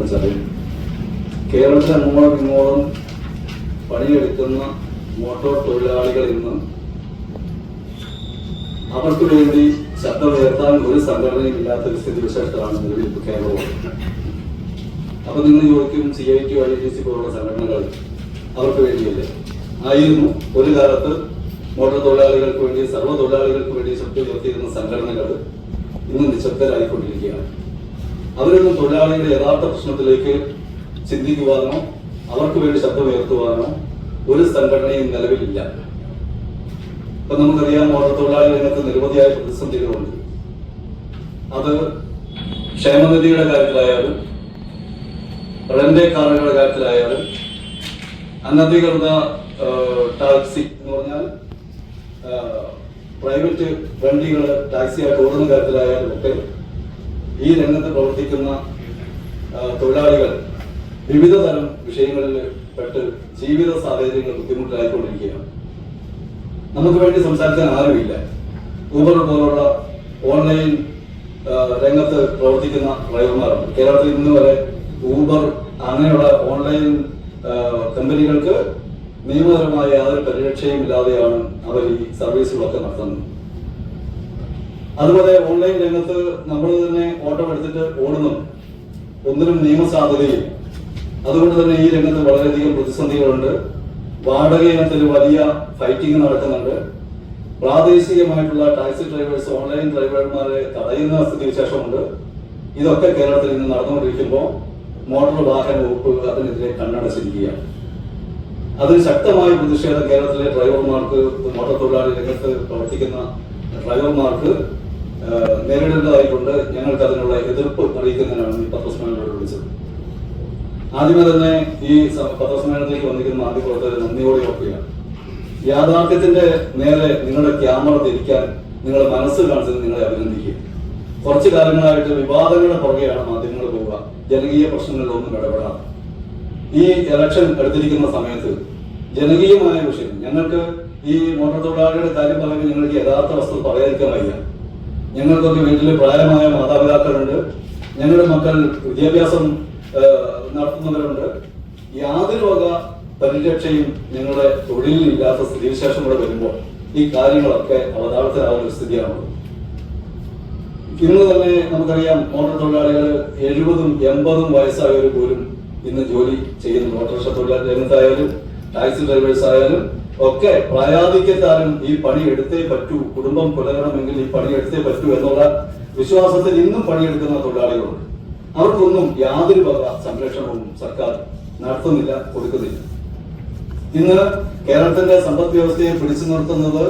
വെച്ചാൽ കേരളത്തിൽ അങ്ങോളം ഇങ്ങോളം പണിയെടുക്കുന്ന മോട്ടോർ തൊഴിലാളികൾ ഇന്ന് അവർക്ക് വേണ്ടി ശബ്ദമുയർത്താൻ ഒരു സംഘടനയും ഇല്ലാത്തൊരു സ്ഥിതിവിശേഷത്തിലാണ് നിലവിൽ ഇപ്പോൾ കേരളവും. അപ്പൊ നിങ്ങൾ ചോദിക്കും, CIT, ITC പോലുള്ള സംഘടനകൾ അവർക്ക് വേണ്ടിയല്ലേ? ആയിരുന്നു. ഒരു കാലത്ത് മോട്ടോർ തൊഴിലാളികൾക്ക് വേണ്ടി, സർവ്വ തൊഴിലാളികൾക്ക് വേണ്ടി ശബ്ദമുയർത്തിയിരുന്ന സംഘടനകൾ ഇന്ന് നിശബ്ദരായിക്കൊണ്ടിരിക്കുകയാണ്. അവരൊന്നും തൊഴിലാളികളുടെ യഥാർത്ഥ പ്രശ്നത്തിലേക്ക് ചിന്തിക്കുവാനോ അവർക്ക് വേണ്ടി ശബ്ദമുയർത്തുവാനോ ഒരു സംഘടനയും നിലവിലില്ല. ഇപ്പൊ നമുക്കറിയാം, മോട്ടോർ തൊഴിലാളി രംഗത്ത് നിരവധിയായ പ്രതിസന്ധികളുണ്ട്. അത് ക്ഷേമനിധിയുടെ കാര്യത്തിലായാലും, റെന്റ് കാറുകളുടെ കാര്യത്തിലായാലും, അനധികൃത ടാക്സി എന്ന് പറഞ്ഞാൽ പ്രൈവറ്റ് വണ്ടികൾ ടാക്സിയായിട്ട് ഓടുന്ന കാര്യത്തിലായാലും ഒക്കെ ഈ രംഗത്ത് പ്രവർത്തിക്കുന്ന തൊഴിലാളികൾ വിവിധ തരം വിഷയങ്ങളിൽ പെട്ട് ജീവിത സാഹചര്യങ്ങൾ ബുദ്ധിമുട്ടിലായിക്കൊണ്ടിരിക്കുകയാണ്. നമുക്ക് വേണ്ടി സംസാരിക്കാൻ ആരുമില്ല. ഊബർ പോലുള്ള ഓൺലൈൻ രംഗത്ത് പ്രവർത്തിക്കുന്ന ഡ്രൈവർമാരുണ്ട്. കേരളത്തിൽ ഇന്ന് വരെ ഊബർ അങ്ങനെയുള്ള ഓൺലൈൻ കമ്പനികൾക്ക് നിയമപരമായ യാതൊരു പരിരക്ഷയും ഇല്ലാതെയാണ് അവർ ഈ സർവീസുകളൊക്കെ നടത്തുന്നത്. അതുപോലെ ഓൺലൈൻ രംഗത്ത് നമ്മൾ തന്നെ ഓട്ടം എടുത്തിട്ട് ഓടുന്നു, ഒന്നിനും നിയമസാധ്യതയില്ല. അതുകൊണ്ട് തന്നെ ഈ രംഗത്ത് വളരെയധികം പ്രതിസന്ധികളുണ്ട്. വാടക ഇനത്തിൽ വലിയ ഫൈറ്റിംഗ് നടക്കുന്നുണ്ട്. പ്രാദേശികമായിട്ടുള്ള ടാക്സി ഡ്രൈവേഴ്സ് ഓൺലൈൻ ഡ്രൈവർമാരെ തടയുന്ന സ്ഥിതിവിശേഷമുണ്ട്. ഇതൊക്കെ കേരളത്തിൽ ഇന്ന് നടന്നുകൊണ്ടിരിക്കുമ്പോൾ മോട്ടോർ വാഹന വകുപ്പ് അതിനെതിരെ കണ്ണടച്ചിരിക്കുകയാണ്. അതിന് ശക്തമായ പ്രതിഷേധം കേരളത്തിലെ ഡ്രൈവർമാർക്ക്, മോട്ടോർ തൊഴിലാളി രംഗത്ത് പ്രവർത്തിക്കുന്ന ഡ്രൈവർമാർക്ക് നേരിടേണ്ടതായിട്ടുണ്ട്. ഞങ്ങൾക്ക് അതിനുള്ള എതിർപ്പ് അറിയിക്കുന്നതിനാണ് ഈ പത്രസമ്മേളനം വിളിച്ചത്. ആദ്യമേ തന്നെ ഈ പത്രസമ്മേളനത്തിലേക്ക് വന്നിരിക്കുന്ന മാധ്യമപ്രവർത്തകരെ നന്ദിയോടെ ഓർക്കുകയാണ്. യാഥാർത്ഥ്യത്തിന്റെ നേരെ നിങ്ങളുടെ ക്യാമറ തിരിക്കാൻ നിങ്ങളുടെ മനസ്സ് കാണിച്ചത് നിങ്ങളെ അഭിനന്ദിക്കുക. കുറച്ചു കാലങ്ങളായിട്ട് വിവാദങ്ങളുടെ പുറകെയാണ് മാധ്യമങ്ങൾ പോവുക, ജനകീയ പ്രശ്നങ്ങളിലൊന്നും ഇടപെടാതെ. ഈ ഇലക്ഷൻ എടുത്തിരിക്കുന്ന സമയത്ത് ജനകീയമായ വിഷയം, ഞങ്ങൾക്ക് ഈ മോട്ടോർ തൊഴിലാളിയുടെ കാര്യം പറയുമ്പോൾ ഞങ്ങൾക്ക് യഥാർത്ഥ വസ്തുത പറയാതിരിക്കാൻ വയ്യ. ഞങ്ങൾക്കൊക്കെ വീട്ടിൽ പ്രായമായ മാതാപിതാക്കളുണ്ട്, ഞങ്ങളുടെ മക്കൾ വിദ്യാഭ്യാസം നടത്തുന്നവരുണ്ട്. യാതൊരു വക പരിരക്ഷയും ഞങ്ങളുടെ തൊഴിലില്ലാത്ത സ്ഥിതിവിശേഷം കൂടെ വരുമ്പോൾ ഈ കാര്യങ്ങളൊക്കെ അവതാളത്തിലാവുന്ന ഒരു സ്ഥിതിയാണുള്ളത്. ഇന്ന് തന്നെ നമുക്കറിയാം, മോട്ടോർ തൊഴിലാളികൾ 70ഉം 80ഉം വയസ്സായവർ പോലും ഇന്ന് ജോലി ചെയ്യുന്നു. ഓട്ടോറിക്ഷ തൊഴിലാളി രംഗത്തായാലും ടാക്സി ഡ്രൈവേഴ്സ് ആയാലും ഒക്കെ പ്രായാധിക്യത്താലും ഈ പണി എടുത്തേ പറ്റൂ, കുടുംബം പുലരണമെങ്കിൽ ഈ പണി എടുത്തേ പറ്റൂ എന്നുള്ള വിശ്വാസത്തിൽ ഇന്നും പണിയെടുക്കുന്ന തൊഴിലാളികളുണ്ട്. അവർക്കൊന്നും യാതൊരു വക സംരക്ഷണവും സർക്കാർ നടത്തുന്നില്ല, കൊടുക്കുന്നില്ല. ഇന്ന് കേരളത്തിന്റെ സമ്പദ് വ്യവസ്ഥയെ പിടിച്ചു നിർത്തുന്നത്,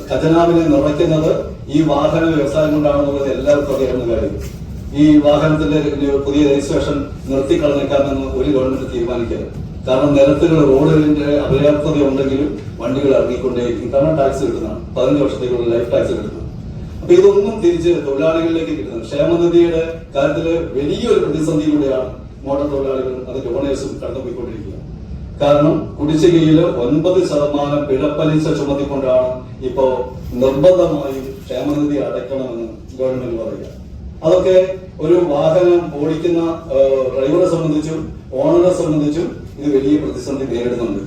ഖജനാവിനെ നിറയ്ക്കുന്നത് ഈ വാഹന വ്യവസായം കൊണ്ടാണെന്നുള്ളത് എല്ലാവർക്കും അറിയാവുന്ന കാര്യം. ഈ വാഹനത്തിന്റെ പുതിയ രജിസ്ട്രേഷൻ നിർത്തിക്കളഞ്ഞേക്കാമെന്ന് ഒരു ഗവൺമെന്റ് തീരുമാനിക്കരുത്. കാരണം നിരത്തുകൾ, റോഡുകളിന്റെ അപര്യാപ്തത ഉണ്ടെങ്കിലും വണ്ടികൾ ഇറങ്ങിക്കൊണ്ടേയിരിക്കും. കാരണം ടാക്സ് കിട്ടുന്നതാണ്, 15 വർഷത്തേക്കുള്ള ലൈഫ് ടാക്സ് കിട്ടുന്നത്. അപ്പൊ ഇതൊന്നും തിരിച്ച് തൊഴിലാളികളിലേക്ക് കിട്ടുന്നത്. ക്ഷേമനിധിയുടെ കാര്യത്തില് വലിയൊരു പ്രതിസന്ധിയിലൂടെയാണ് മോട്ടോർ തൊഴിലാളികളും അതിന്റെ ഓണേഴ്സും കടന്നുപോയിക്കൊണ്ടിരിക്കുക. കാരണം കുടിശ്ശികയിൽ 9% പിഴപ്പലിശ ചുമത്തിക്കൊണ്ടാണ് ഇപ്പോ നിർബന്ധമായും ക്ഷേമനിധി അടയ്ക്കണമെന്ന് ഗവൺമെന്റ് പറയുക. അതൊക്കെ ഒരു വാഹനം ഓടിക്കുന്ന ഡ്രൈവറെ സംബന്ധിച്ചും ഓണറെ സംബന്ധിച്ചും ഇത് വലിയ പ്രതിസന്ധി നേരിടുന്നുണ്ട്.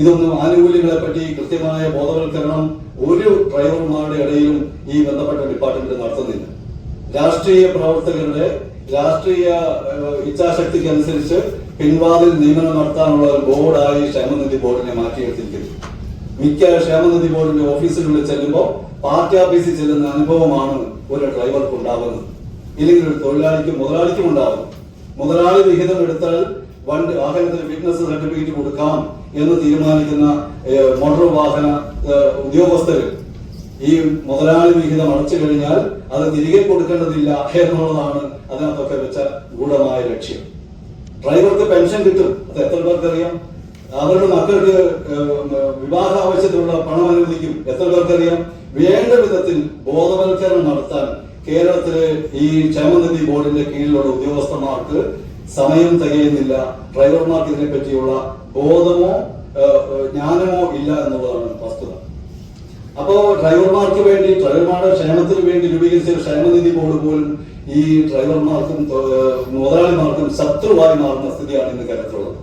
ഇതൊന്നും ആനുകൂല്യങ്ങളെ പറ്റി കൃത്യമായ ബോധവൽക്കരണം ഒരു ഡ്രൈവർമാരുടെ ഇടയിലും ഈ ബന്ധപ്പെട്ട ഡിപ്പാർട്ട്മെന്റ് നടത്തുന്നില്ല. രാഷ്ട്രീയ പ്രവർത്തകരുടെ രാഷ്ട്രീയ ഇച്ഛാശക്തിക്ക് അനുസരിച്ച് പിൻവാതിൽ നിയമനം നടത്താനുള്ള ഒരു ബോർഡായി ക്ഷേമനിധി ബോർഡിനെ മാറ്റിയെടുത്തിരിക്കുന്നു. മിക്ക ക്ഷേമനിധി ബോർഡിന്റെ ഓഫീസുകളിൽ ചെല്ലുമ്പോൾ പാർട്ടി ഓഫീസിൽ ചെല്ലുന്ന അനുഭവമാണ് ഒരു ഡ്രൈവർക്ക് ഉണ്ടാവുന്നത്. ഇല്ലെങ്കിൽ ഒരു തൊഴിലാളിക്കും മുതലാളിക്കും ഉണ്ടാവും. മുതലാളി വിഹിതം എടുത്താൽ വാഹനത്തിന് ഫിറ്റ്നസ് സർട്ടിഫിക്കറ്റ് കൊടുക്കാം എന്ന് തീരുമാനിക്കുന്ന മോട്ടോർ വാഹന ഉദ്യോഗസ്ഥര് ഈ മുതലാളി വിഹിതം അടച്ചു കഴിഞ്ഞാൽ അത് തിരികെ കൊടുക്കേണ്ടതില്ല എന്നുള്ളതാണ് അതിനകത്തൊക്കെ വെച്ച ഗൂഢമായ ലക്ഷ്യം. ഡ്രൈവർക്ക് പെൻഷൻ കിട്ടും, അത് എത്ര പേർക്ക് അറിയാം? അവരുടെ മക്കൾക്ക് വിവാഹ ആവശ്യത്തിലുള്ള പണം അനുവദിക്കും, എത്ര പേർക്കറിയാം? വേണ്ട വിധത്തിൽ ബോധവൽക്കരണം നടത്താൻ കേരളത്തിലെ ഈ ക്ഷേമനിധി ബോർഡിന്റെ കീഴിലുള്ള ഉദ്യോഗസ്ഥന്മാർക്ക് സമയം തികയുന്നില്ല. ഡ്രൈവർമാർക്ക് ഇതിനെ പറ്റിയുള്ള ബോധമോ ജ്ഞാനമോ ഇല്ല എന്നുള്ളതാണ് വസ്തുത. അപ്പോ ഡ്രൈവർമാരുടെ ക്ഷേമത്തിന് വേണ്ടി രൂപീകരിച്ച ഒരു ക്ഷേമനിധി ബോർഡ് പോലും ഈ ഡ്രൈവർമാർക്കും മുതലാളിമാർക്കും ശത്രുവായി മാറുന്ന സ്ഥിതിയാണ് ഇന്ന് കേരളത്തിലുള്ളത്.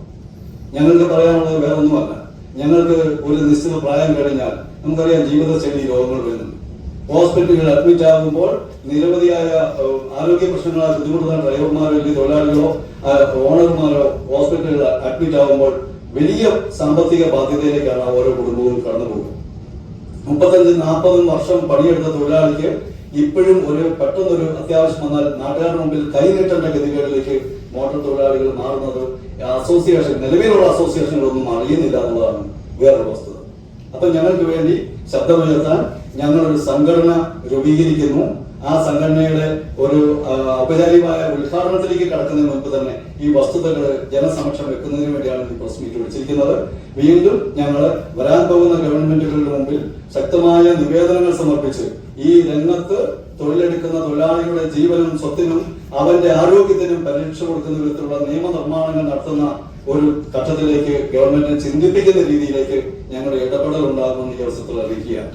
ഞങ്ങൾക്ക് പറയാനുള്ളത് വേറൊന്നുമല്ല. ഞങ്ങൾക്ക് ഒരു നിശ്ചിത പ്രായം കഴിഞ്ഞാൽ നമുക്കറിയാം ജീവിതശൈലി രോഗങ്ങൾ വരുന്നുണ്ട്. ഹോസ്പിറ്റലുകളിൽ അഡ്മിറ്റ് ആകുമ്പോൾ നിരവധിയായ ആരോഗ്യ പ്രശ്നങ്ങളാൽ ബുദ്ധിമുട്ടുന്ന ഡ്രൈവർമാരോ അല്ലെങ്കിൽ തൊഴിലാളികളോ ഓണർമാരോ ഹോസ്പിറ്റലുകളിൽ അഡ്മിറ്റ് ആകുമ്പോൾ വലിയ സാമ്പത്തിക ബാധ്യതയിലേക്കാണ് ഓരോ കുടുംബവും കടന്നു പോകുന്നത്. 35-40 വർഷം പണിയെടുത്ത തൊഴിലാളിക്ക് ഇപ്പോഴും പെട്ടെന്നൊരു അത്യാവശ്യം വന്നാൽ നാട്ടുകാരുടെ മുമ്പിൽ കൈനീട്ടേണ്ട ഗതികളിലേക്ക് മോട്ടോർ തൊഴിലാളികൾ മാറുന്നത് നിലവിലുള്ള അസോസിയേഷനുകളൊന്നും അറിയുന്നില്ല എന്നുള്ളതാണ് വേറൊരു വസ്തുത. അപ്പൊ ഞങ്ങൾക്ക് വേണ്ടി ശബ്ദമുയർത്താൻ ഞങ്ങളൊരു സംഘടന രൂപീകരിക്കുന്നു. ആ സംഘടനയുടെ ഒരു ഔപചാരികമായ ഉദ്ഘാടനത്തിലേക്ക് കടക്കുന്നതിന് മുൻപ് തന്നെ ഈ വസ്തുതകൾ ജനസമക്ഷം വെക്കുന്നതിന് വേണ്ടിയാണ് ഈ പ്രസ് മീറ്റ് വിളിച്ചിരിക്കുന്നത്. വീണ്ടും ഞങ്ങൾ വരാൻ പോകുന്ന ഗവൺമെന്റുകളുടെ മുമ്പിൽ ശക്തമായ നിവേദനങ്ങൾ സമർപ്പിച്ച് ഈ രംഗത്ത് തൊഴിലെടുക്കുന്ന തൊഴിലാളികളുടെ ജീവനും സ്വത്തിനും അവന്റെ ആരോഗ്യത്തിനും പരീക്ഷ കൊടുക്കുന്ന വിധത്തിലുള്ള നിയമനിർമ്മാണങ്ങൾ നടത്തുന്ന ഒരു ഘട്ടത്തിലേക്ക് ഗവൺമെന്റിനെ ചിന്തിപ്പിക്കുന്ന രീതിയിലേക്ക് ഞങ്ങളുടെ ഇടപെടൽ ഉണ്ടാകുമെന്ന് ഈ അവസരത്തിൽ അറിയിക്കുകയാണ്.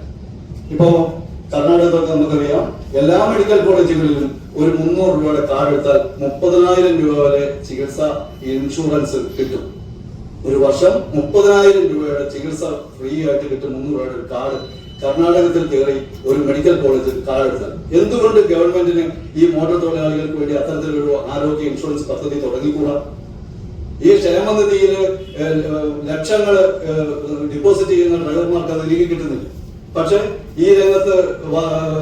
ഇപ്പോ കർണാടകത്തൊക്കെ നമുക്കറിയാം എല്ലാ മെഡിക്കൽ കോളേജുകളിലും ഒരു 300 രൂപയുടെ കാർഡ് എടുത്താൽ 30,000 രൂപ വരെ ചികിത്സ ഇൻഷുറൻസ് കിട്ടും. ഒരു വർഷം 30,000 രൂപയുടെ ചികിത്സ ഫ്രീ ആയിട്ട് കിട്ടും. 300 രൂപയുടെ ഒരു കാർഡ് കർണാടകത്തിൽ കയറി ഒരു മെഡിക്കൽ കോളേജിൽ കാർഡ് എടുത്താൽ എന്തുകൊണ്ട് ഗവൺമെന്റിന് ഈ മോട്ടോർ തൊഴിലാളികൾക്ക് വേണ്ടി അത്തരത്തിലൊരു ആരോഗ്യ ഇൻഷുറൻസ് പദ്ധതി തുടങ്ങിക്കൂടാ? ഈ ക്ഷേമനിധിയിൽ ലക്ഷങ്ങൾ ഡിപ്പോസിറ്റ് ചെയ്യുന്ന ഡ്രൈവർമാർക്ക് അത് തിരികെ കിട്ടുന്നില്ല. പക്ഷെ ഈ രംഗത്ത്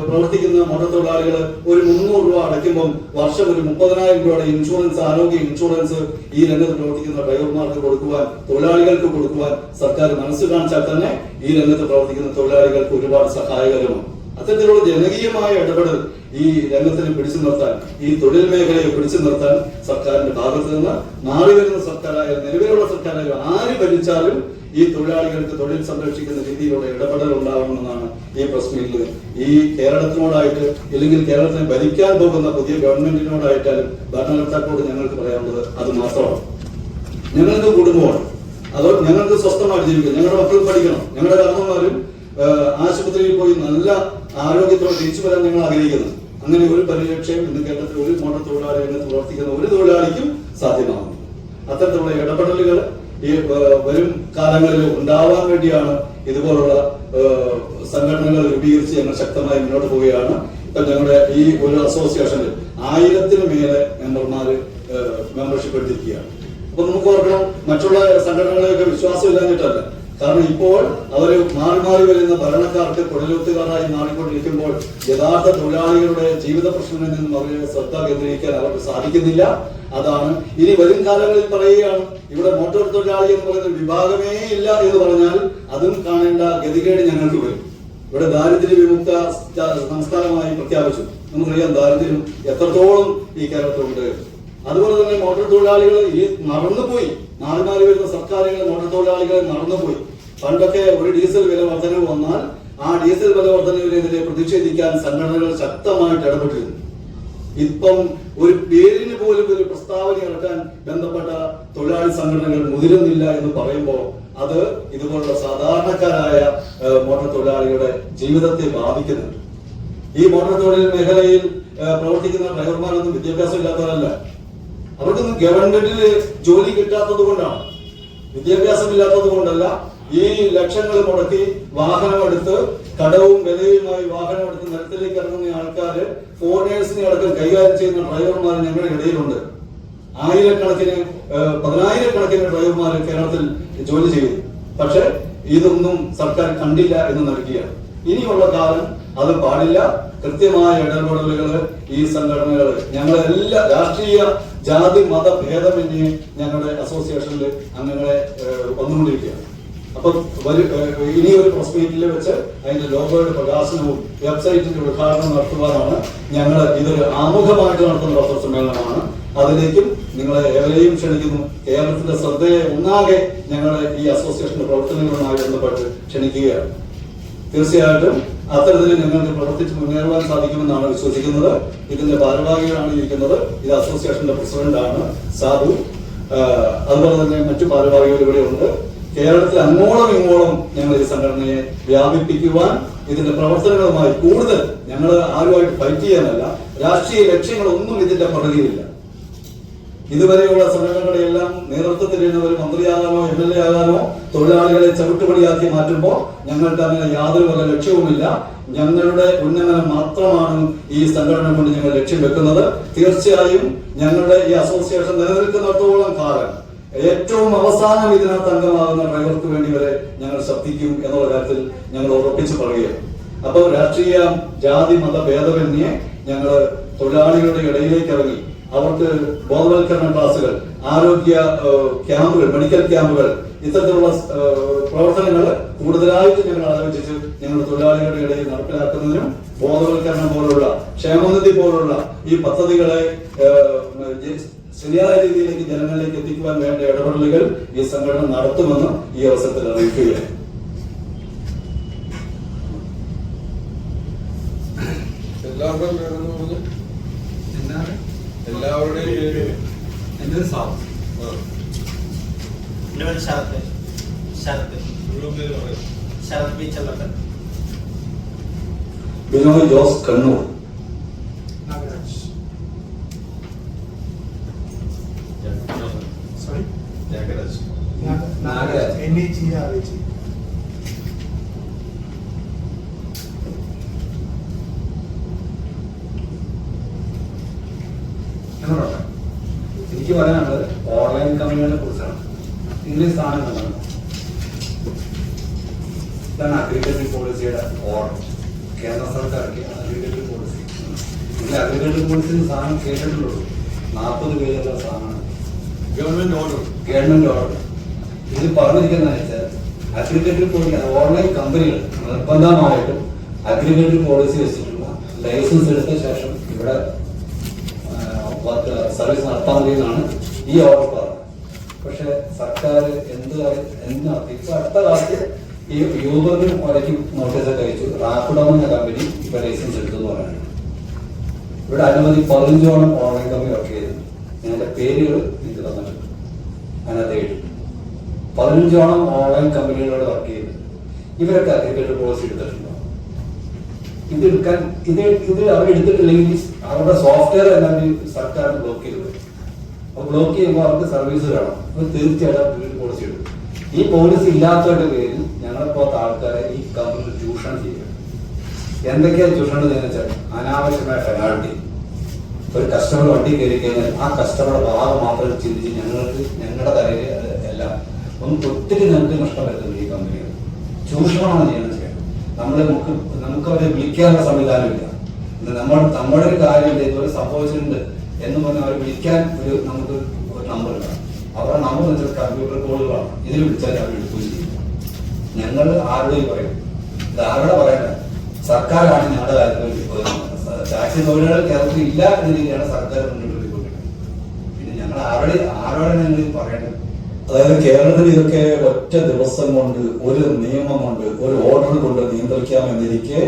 പ്രവർത്തിക്കുന്ന മോട്ടോർ തൊഴിലാളികൾ ഒരു 300 രൂപ അടയ്ക്കുമ്പോൾ വർഷം ഒരു 30,000 രൂപയുടെ ഇൻഷുറൻസ്, ആരോഗ്യ ഇൻഷുറൻസ് ഈ രംഗത്ത് പ്രവർത്തിക്കുന്ന ഡ്രൈവർമാർക്ക് കൊടുക്കുവാൻ, തൊഴിലാളികൾക്ക് കൊടുക്കുവാൻ സർക്കാർ മനസ്സ് കാണിച്ചാൽ തന്നെ ഈ രംഗത്ത് പ്രവർത്തിക്കുന്ന തൊഴിലാളികൾക്ക് ഒരുപാട് സഹായകരമാണ്. അത്തരത്തിലുള്ള ജനകീയമായ ഇടപെടൽ ഈ രംഗത്തിന് പിടിച്ചു നിർത്താൻ, ഈ തൊഴിൽ മേഖലയെ പിടിച്ചു നിർത്താൻ സർക്കാരിന്റെ ഭാഗത്ത് നിന്ന് നാളെ വരുന്ന സർക്കാരായാലും നിലവിലുള്ള സർക്കാരായാലും ആര് ഭരിച്ചാലും ഈ തൊഴിലാളികൾക്ക് തൊഴിൽ സംരക്ഷിക്കുന്ന രീതിയിലുള്ള ഇടപെടൽ ഉണ്ടാവണമെന്നാണ് ഈ പ്രസ് മീറ്റിൽ ഈ കേരളത്തിനോടായിട്ട് അല്ലെങ്കിൽ കേരളത്തിനെ ഭരിക്കാൻ പോകുന്ന പുതിയ ഗവൺമെന്റിനോടായിട്ടാലും ഭരണകർത്താക്കളോട് ഞങ്ങൾക്ക് പറയാനുള്ളത് അത് മാത്രമാണ്. ഞങ്ങൾക്ക് കുടുംബമാണ്, അതോ ഞങ്ങൾക്ക് സ്വസ്ഥമായിട്ട് ജീവിക്കണം, ഞങ്ങളുടെ മക്കൾ പഠിക്കണം, ഞങ്ങളുടെ കാരണവന്മാരും ആശുപത്രിയിൽ പോയി നല്ല ആരോഗ്യത്തോടെ തിരിച്ചു വരാൻ ഞങ്ങൾ ആഗ്രഹിക്കുന്നു. അങ്ങനെ ഒരു പരിരക്ഷയും ഇന്ന് കേരളത്തിൽ ഒരു മോട്ടോർ തൊഴിലാളി രംഗത്ത് പ്രവർത്തിക്കുന്ന ഒരു തൊഴിലാളിക്കും സാധ്യമാകുന്നു. അത്തരത്തിലുള്ള ഇടപെടലുകൾ ഈ വരും കാലങ്ങളിൽ ഉണ്ടാവാൻ വേണ്ടിയാണ് ഇതുപോലുള്ള സംഘടനകൾ രൂപീകരിച്ച് ഞങ്ങൾ ശക്തമായി മുന്നോട്ട് പോവുകയാണ്. ഇപ്പൊ ഞങ്ങളുടെ ഈ ഒരു അസോസിയേഷനിൽ 1000-ന് മേലെ മെമ്പർമാര് മെമ്പർഷിപ്പ് എടുത്തിരിക്കുകയാണ്. അപ്പൊ നമുക്ക് ഓർക്കണം, മറ്റുള്ള സംഘടനകളെയൊക്കെ വിശ്വാസമില്ലാഞ്ഞിട്ടല്ല. കാരണം ഇപ്പോൾ അവര് മാറി വരുന്ന ഭരണക്കാർക്ക് കൊടലൂത്തുകാരായി മാറിക്കൊണ്ടിരിക്കുമ്പോൾ യഥാർത്ഥ തൊഴിലാളികളുടെ ജീവിത പ്രശ്നങ്ങളിൽ നിന്നും അവരെ ശ്രദ്ധ കേന്ദ്രീകരിക്കാൻ അവർക്ക് സാധിക്കുന്നില്ല. അതാണ് ഇനി വരും കാലങ്ങളിൽ പറയുകയാണ് ഇവിടെ മോട്ടോർ തൊഴിലാളി എന്ന് പറയുന്ന വിഭാഗമേ ഇല്ല എന്ന് പറഞ്ഞാൽ അതും കാണേണ്ട ഗതികേട് ഞങ്ങൾക്ക് വരും. ഇവിടെ ദാരിദ്ര്യ വിമുക്ത സംസ്ഥാനമായി പ്രഖ്യാപിച്ചു. നമുക്കറിയാം ദാരിദ്ര്യം എത്രത്തോളം ഈ കേരളത്തിലുണ്ട്. അതുപോലെ തന്നെ മോട്ടോർ തൊഴിലാളികൾ ഈ മറന്നുപോയി, മാറി വരുന്ന സർക്കാരുകൾ മോട്ടോർ തൊഴിലാളികളെ മറന്നുപോയി. പണ്ടൊക്കെ ഒരു ഡീസൽ വില വർധനവ് വന്നാൽ ആ ഡീസൽ വില വർധനവിനെതിരെ പ്രതിഷേധിക്കാൻ സംഘടനകൾ ശക്തമായിട്ട് ഇടപെട്ടിരുന്നു. ഇപ്പം ഒരു പേരിന് പോലും ഒരു പ്രസ്താവന ഇറക്കാൻ ബന്ധപ്പെട്ട തൊഴിലാളി സംഘടനകൾ മുതിരുന്നില്ല എന്ന് പറയുമ്പോൾ അത് ഇതുപോലുള്ള സാധാരണക്കാരായ മോട്ടോർ തൊഴിലാളികളുടെ ജീവിതത്തെ ബാധിക്കുന്നുണ്ട്. ഈ മോട്ടോർ തൊഴിൽ മേഖലയിൽ പ്രവർത്തിക്കുന്ന ഡ്രൈവർമാരൊന്നും വിദ്യാഭ്യാസം ഇല്ലാത്തവരല്ല. അവർക്കൊന്നും ഗവൺമെന്റിൽ ജോലി കിട്ടാത്തത് കൊണ്ടാണ്, വിദ്യാഭ്യാസം ഇല്ലാത്തത് കൊണ്ടല്ല. ഈ ലക്ഷങ്ങൾ മുടക്കി വാഹനമെടുത്ത് കടവും വിലയുമായി വാഹനമെടുത്ത് നിരത്തിലേക്ക് ഇറങ്ങുന്ന ആൾക്കാര് ഫോറിനേഴ്സിനെ അടക്കം കൈകാര്യം ചെയ്യുന്ന ഡ്രൈവർമാർ ഞങ്ങളുടെ ഇടയിലുണ്ട്. 10,000-കണക്കിന് ഡ്രൈവർമാർ കേരളത്തിൽ ജോലി ചെയ്യുന്നു. പക്ഷെ ഇതൊന്നും സർക്കാർ കണ്ടില്ല എന്ന് നൽകിയാണ്. ഇനിയുള്ള കാലം അത് പാടില്ല. കൃത്യമായ ഇടപെടലുകൾ ഈ സംഘടനകൾ ഞങ്ങളെല്ലാ രാഷ്ട്രീയ ജാതി മത ഭേദമന്യേ ഞങ്ങളുടെ അസോസിയേഷനിൽ അംഗങ്ങളെ വന്നുകൊണ്ടിരിക്കുകയാണ്. അപ്പൊ ഇനി ഒരു പ്രസ് മീറ്റിൽ വെച്ച് അതിന്റെ ലോഗോയുടെ പ്രകാശനവും വെബ്സൈറ്റിന്റെ ഉദ്ഘാടനം നടത്തുവാനാണ് ഞങ്ങൾ ഇതൊരു ആമുഖമായിട്ട് നടത്തുന്ന പത്രസമ്മേളനമാണ്. അതിലേക്കും നിങ്ങളെ ഏവരെയും ക്ഷണിക്കുന്നു. കേരളത്തിന്റെ ശ്രദ്ധയെ ഒന്നാകെ ഞങ്ങളെ ഈ അസോസിയേഷന്റെ പ്രവർത്തനങ്ങളുമായി ബന്ധപ്പെട്ട് ക്ഷണിക്കുകയാണ്. തീർച്ചയായിട്ടും അത്തരത്തിൽ ഞങ്ങൾക്ക് പ്രവർത്തിച്ച് മുന്നേറുവാൻ സാധിക്കുമെന്നാണ് വിശ്വസിക്കുന്നത്. ഇതിന്റെ ഭാരവാഹികളാണ് ഇരിക്കുന്നത്. ഇത് അസോസിയേഷന്റെ പ്രസിഡന്റാണ് സാബു. അതുപോലെ തന്നെ മറ്റു ഭാരവാഹികൾ ഇവിടെ ഉണ്ട്. കേരളത്തിൽ അങ്ങോളം ഇങ്ങോളം ഞങ്ങൾ ഈ സംഘടനയെ വ്യാപിപ്പിക്കുവാൻ ഇതിന്റെ പ്രവർത്തനങ്ങളുമായി കൂടുതൽ ഞങ്ങൾ ആരുമായിട്ട് ഫൈറ്റ് ചെയ്യാനല്ല, രാഷ്ട്രീയ ലക്ഷ്യങ്ങളൊന്നും ഇതിന്റെ പുറകിലില്ല. ഇതുവരെയുള്ള സംഘടനകളെല്ലാം നേതൃത്വത്തിലിരുന്നവർ മന്ത്രിയാകാനോ MLA ആകാനോ തൊഴിലാളികളെ ചവിട്ടുപടിയാക്കി മാറ്റുമ്പോൾ ഞങ്ങൾക്ക് അങ്ങനെ യാതൊരു വക ലക്ഷ്യവുമില്ല. ഞങ്ങളുടെ ഉന്നമനം മാത്രമാണ് ഈ സംഘടന കൊണ്ട് ഞങ്ങൾ ലക്ഷ്യം വെക്കുന്നത്. തീർച്ചയായും ഞങ്ങളുടെ ഈ അസോസിയേഷൻ നിലനിൽക്കുന്നിടത്തോളം കാലം ഏറ്റവും അവസാനം ഇതിനകത്ത് അംഗമാകുന്ന ഡ്രൈവർക്ക് വേണ്ടി വരെ ഞങ്ങൾ ശബ്ദിക്കും എന്നുള്ള കാര്യത്തിൽ ഞങ്ങൾ ഉറപ്പിച്ചു പറയുകയാണ്. അപ്പോൾ രാഷ്ട്രീയ ജാതി മത ഭേദമന്യേ ഞങ്ങൾ തൊഴിലാളികളുടെ ഇടയിലേക്ക് ഇറങ്ങി അവർക്ക് ബോധവൽക്കരണ ക്ലാസുകൾ, ആരോഗ്യ ക്യാമ്പുകൾ, മെഡിക്കൽ ക്യാമ്പുകൾ, ഇത്തരത്തിലുള്ള പ്രവർത്തനങ്ങൾ കൂടുതലായിട്ട് ഞങ്ങൾ ആലോചിച്ച് ഞങ്ങൾ തൊഴിലാളികളുടെ ഇടയിൽ നടപ്പിലാക്കുന്നതിനും ബോധവൽക്കരണം പോലുള്ള ക്ഷേമനിധി പോലുള്ള ഈ പദ്ധതികളെ ശരിയായ രീതിയിലേക്ക് ജനങ്ങളിലേക്ക് എത്തിക്കുവാൻ വേണ്ട ഇടപെടലുകൾ ഈ സംഘടന നടത്തുമെന്ന് ഈ അവസരത്തിൽ അറിയിക്കുകയാണ്. എല്ലാവരുടെയും ബിനോയ് ജോസ് കണ്ണൂർ. എനിക്ക് പറയാനുള്ളത് ഓൺലൈൻ കമ്പനികളെ കുറിച്ചാണ്. ഇംഗ്ലീഷ് സാധനം കണ്ടത് ഇതാണ് അഗ്രികൾച്ചർ പോളിസിയുടെ ഓർഡർ. കേന്ദ്ര സർക്കാർ അഗ്രികൾച്ചർ പോളിസി. ഇതിൽ അഗ്രികൾച്ചർ പോളിസി സാധനം കേട്ടിട്ടുള്ളൂ. 40 പേജുള്ള സാധനമാണ്. Government order. ഇതിൽ പറഞ്ഞിരിക്കുന്നതെന്ന് വെച്ചാൽ അഗ്രികൾച്ചർ പോളിസി ഓൺലൈൻ കമ്പനികൾ നിർബന്ധമായിട്ടും അഗ്രികൾച്ചർ പോളിസി വെച്ചിട്ടുള്ള ലൈസൻസ് എടുത്ത ശേഷം ഇവിടെ സർവീസ് നടത്താൻ മതിയെന്നാണ് ഈ ഓർഡർ പറഞ്ഞത്. പക്ഷെ സർക്കാർ ഇപ്പൊ അടുത്ത കാലത്ത് ഈ യൂബറിന് വരയ്ക്കും നോട്ടീസൊക്കെ അയച്ചു. റാപ്പിഡോ എന്ന കമ്പനി ഇപ്പൊ ലൈസൻസ് എടുത്തെന്ന് പറയുന്നത്. ഇവിടെ അനുമതി 15ഓളം ഓൺലൈൻ കമ്പനി വർക്ക് ചെയ്തിട്ടുണ്ട്. ഞാൻ പേരുകൾ എനിക്ക് തന്നിട്ടുണ്ട്. അതിനകത്ത് എഴുതി 15ഓളം ഓൺലൈൻ കമ്പനികളോട് വർക്ക് ചെയ്തിട്ടുണ്ട്. ഇവരൊക്കെ അഗ്രികൾച്ചർ പോളിസി എടുത്തിട്ടുണ്ടോ? ഇത് അവരെടുത്തിട്ടില്ലെങ്കിൽ അവരുടെ സോഫ്റ്റ്വെയർ എല്ലാം സർക്കാർ ബ്ലോക്ക് ചെയ്തു. അപ്പൊ ബ്ലോക്ക് ചെയ്യുമ്പോൾ അവർക്ക് സർവീസ് വേണം. അപ്പൊ തീർച്ചയായിട്ടും പോളിസി എടുക്കും. ഈ പോളിസി ഇല്ലാത്തവരുടെ പേരിൽ ഞങ്ങളെപ്പോലത്തെ ആൾക്കാരെ ഈ കമ്പനി ചൂഷണം ചെയ്യുക. എന്തൊക്കെയാണ് ചൂഷണം ചെയ്യുന്നത് വെച്ചാൽ അനാവശ്യമായ പെനാൾട്ടി. ഒരു കസ്റ്റമർ വണ്ടി കയറി കഴിഞ്ഞാൽ ആ കസ്റ്റമറുടെ ഭാഗം മാത്രം ചിന്തിച്ച് ഞങ്ങളുടെ തലയിൽ എല്ലാം ഒത്തിരി ഞങ്ങൾക്ക് നഷ്ടം വരുത്തുന്നു. ഈ കമ്പനികൾ ചൂഷണമാണ് ചെയ്യുന്നത്. നമുക്ക് അവരെ വിളിക്കാനുള്ള സംവിധാനമില്ല. നമ്മുടെ ഒരു കാര്യം ഇതുപോലെ സംഭവിച്ചിട്ടുണ്ട് എന്ന് പറഞ്ഞാൽ അവരെ വിളിക്കാൻ നമുക്ക് ഒരു നമ്പർ ഇല്ല. അവരുടെ നമ്പർ വെച്ചാൽ കമ്പ്യൂട്ടർ കോളുകളാണ്. ഇതിൽ വിളിച്ചാൽ അവർ എടുക്കുകയും ചെയ്യും. ഞങ്ങൾ ആരുടെയും പറയും. ഇത് ആരുടെ പറയണ്ട, സർക്കാരാണ് ഞങ്ങളുടെ കാര്യത്തിൽ ടാക്സി തൊഴിലാളികൾ കേരളത്തിൽ ഇല്ല എന്ന രീതിയിലാണ് സർക്കാർ മുന്നോട്ട് പോയിക്കൊണ്ടിരിക്കുന്നത്. പിന്നെ ഞങ്ങൾ ആരോടെ ഞങ്ങൾ പറയേണ്ടത്? അതായത് കേരളത്തിൽ ഇതൊക്കെ ഒറ്റ ദിവസം കൊണ്ട്, ഒരു നിയമം കൊണ്ട്, ഒരു ഓർഡർ കൊണ്ട് നിയന്ത്രിക്കാമെന്നിരിക്കെ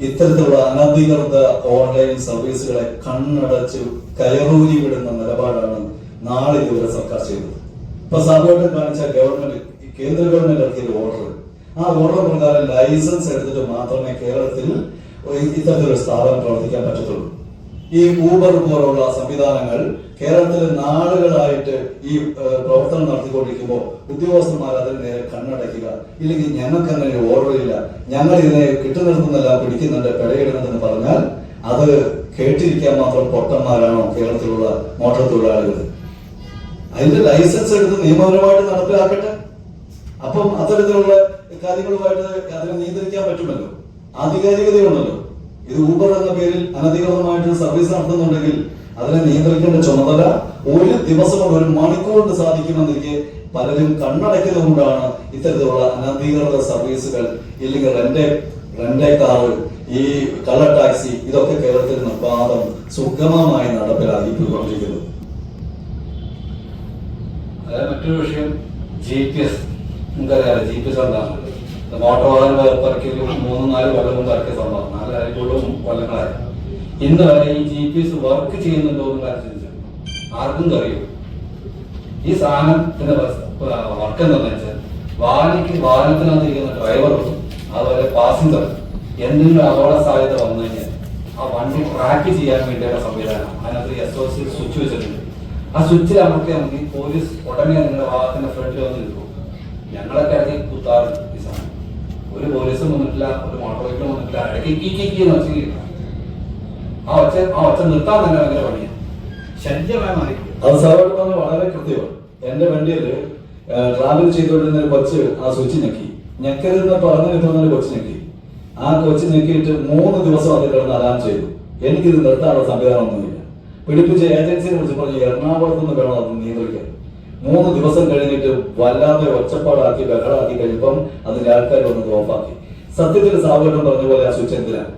ഇത്തരത്തിലുള്ള അനധികൃത ഓൺലൈൻ സർവീസുകളെ കണ്ണടച്ച് കയറൂരി വിടുന്ന നിലപാടാണ് നാളെ ഇതുവരെ സർക്കാർ ചെയ്തത്. ഇപ്പൊ സാധാരണ കാണിച്ച ഗവൺമെന്റ്, കേന്ദ്ര ഗവൺമെന്റ് ഇറക്കിയ ഓർഡർ, ആ ഓർഡർ പ്രകാരം ലൈസൻസ് എടുത്തിട്ട് മാത്രമേ കേരളത്തിൽ ഇത്തരത്തിലൊരു സ്ഥാപനം പ്രവർത്തിക്കാൻ പറ്റത്തുള്ളൂ. ഈ ഊബർ പോലുള്ള സംവിധാനങ്ങൾ കേരളത്തിൽ നാളുകളായിട്ട് ഈ പ്രവർത്തനം നടത്തിക്കൊണ്ടിരിക്കുമ്പോൾ ഉദ്യോഗസ്ഥന്മാർ അതിന് നേരെ കണ്ണടയ്ക്കുക, ഇല്ലെങ്കിൽ ഞങ്ങൾക്ക് അങ്ങനെ ഓർഡർ ഇല്ല, ഞങ്ങൾ ഇതിനെ കിട്ടുന്നിടത്തുനിന്നെല്ലാം പിടിക്കുന്നുണ്ട്, പിഴയിടുന്നുണ്ടെന്ന് പറഞ്ഞാൽ അത് കേട്ടിരിക്കാൻ മാത്രം പൊട്ടന്മാരാണോ കേരളത്തിലുള്ള മോട്ടോർ തൊഴിലാളികൾ? അതിന്റെ ലൈസൻസ് എടുത്ത് നിയമപരമായിട്ട് നടപ്പിലാക്കട്ടെ. അപ്പം അത്തരത്തിലുള്ള കാര്യങ്ങളുമായിട്ട് അതിനെ നിയന്ത്രിക്കാൻ പറ്റുമല്ലോ, ആധികാരികതയുണ്ടല്ലോ. ഇത് ഊബർ എന്ന പേരിൽ അനധികൃതമായിട്ട് സർവീസ് നടത്തുന്നുണ്ടെങ്കിൽ അതിനെ നിയന്ത്രിക്കേണ്ട ചുമതല ഒരു ദിവസം കൊണ്ട്, ഒരു മണിക്കൂർ കൊണ്ട് സാധിക്കുമെന്നിരിക്കെ പലരും കണ്ണടയ്ക്കുന്നത് കൊണ്ടാണ് ഇത്തരത്തിലുള്ള അനധികൃത സർവീസുകൾ, ഇല്ലെങ്കിൽ റെന്റേ കാറ്, ഈ കള്ള ടാക്സി, ഇതൊക്കെ കേരളത്തിൽ നിർബാധം സുഗമമായി നടപ്പിലാക്കിക്കൊണ്ടിരിക്കുന്നത്. അതായത് മറ്റൊരു വിഷയം GPS. നിങ്ങൾക്കറിയാലോ GPS എന്താണ്? മോട്ടോർ വാഹന വകുപ്പിറക്കിയ 3-4 കൊല്ലം മുമ്പ് ഇറക്കിയ സംഭവം, 4 കൊല്ലങ്ങളായി. ഇന്ന് വരെ ഈ GPS വർക്ക് ചെയ്യുന്നുണ്ടോ എന്ന് കാണിച്ചു ആർക്കും അറിയും. ഈ സാധനത്തിന്റെ വർക്ക് എന്താണെന്ന് വെച്ചാൽ വാഹനത്തിനകത്തിരിക്കുന്ന ഡ്രൈവറും അതുപോലെ പാസഞ്ചർ എന്തെങ്കിലും അപകട സാധ്യത വന്നു കഴിഞ്ഞാൽ ആ വണ്ടി ട്രാക്ക് ചെയ്യാൻ വേണ്ടിയുള്ള സംവിധാനം അതിനകത്ത് SOC സ്വിച്ച് വെച്ചിട്ടുണ്ട്. ആ സ്വിച്ചിൽ നമുക്ക് പോലീസ് ഉടനെ നിങ്ങളുടെ വാഹനത്തിന്റെ ഫ്രണ്ടിൽ വന്ന് നിൽക്കും. ഞങ്ങളൊക്കെ ഇടയ്ക്ക് കുത്താറുണ്ട് ഈ സമയം. ഒരു പോലീസും വന്നിട്ടില്ല, ഒരു മോട്ടോർ വെഹിക്കിളും വന്നിട്ടില്ല. ഇടയ്ക്ക് വെച്ചില്ല. ആ ഒച്ച നിർത്താൻ തന്നെ ഭയങ്കര പണിയാണ്, ശല്യമായി മാറി. അത് സാറോട് പറഞ്ഞ വളരെ കൃത്യമാണ്. എന്റെ വണ്ടിയിൽ ട്രാവൽ ചെയ്തുകൊണ്ടിരുന്ന ഒരു കൊച്ച് ആ സ്വിച്ച് ഞെക്കരുതെന്ന് പറഞ്ഞു കിട്ടുന്ന ഒരു കൊച്ച് ഞെക്കി. ആ കൊച്ച് ഞെക്കിയിട്ട് 3 ദിവസം അത് കിടന്ന് അലാം ചെയ്തു. എനിക്കിത് നിർത്താനുള്ള സംവിധാനം ഒന്നുമില്ല. പിടിപ്പിച്ച ഏജൻസിനെ വിളിച്ച് പറഞ്ഞു എറണാകുളത്ത് നിന്ന് വേണം അത് നിയന്ത്രിക്കാൻ. 3 ദിവസം കഴിഞ്ഞിട്ട് വല്ലാതെ ഒച്ചപ്പാടാക്കി ബഹളാക്കി കഴിയുമ്പം അതിന്റെ ആൾക്കാർ വന്നത് ഓഫാക്കി. സത്യത്തിൽ സാവകേട്ടൻ പറഞ്ഞ പോലെ ആ സ്വിച്ച് എന്തിനാണ്?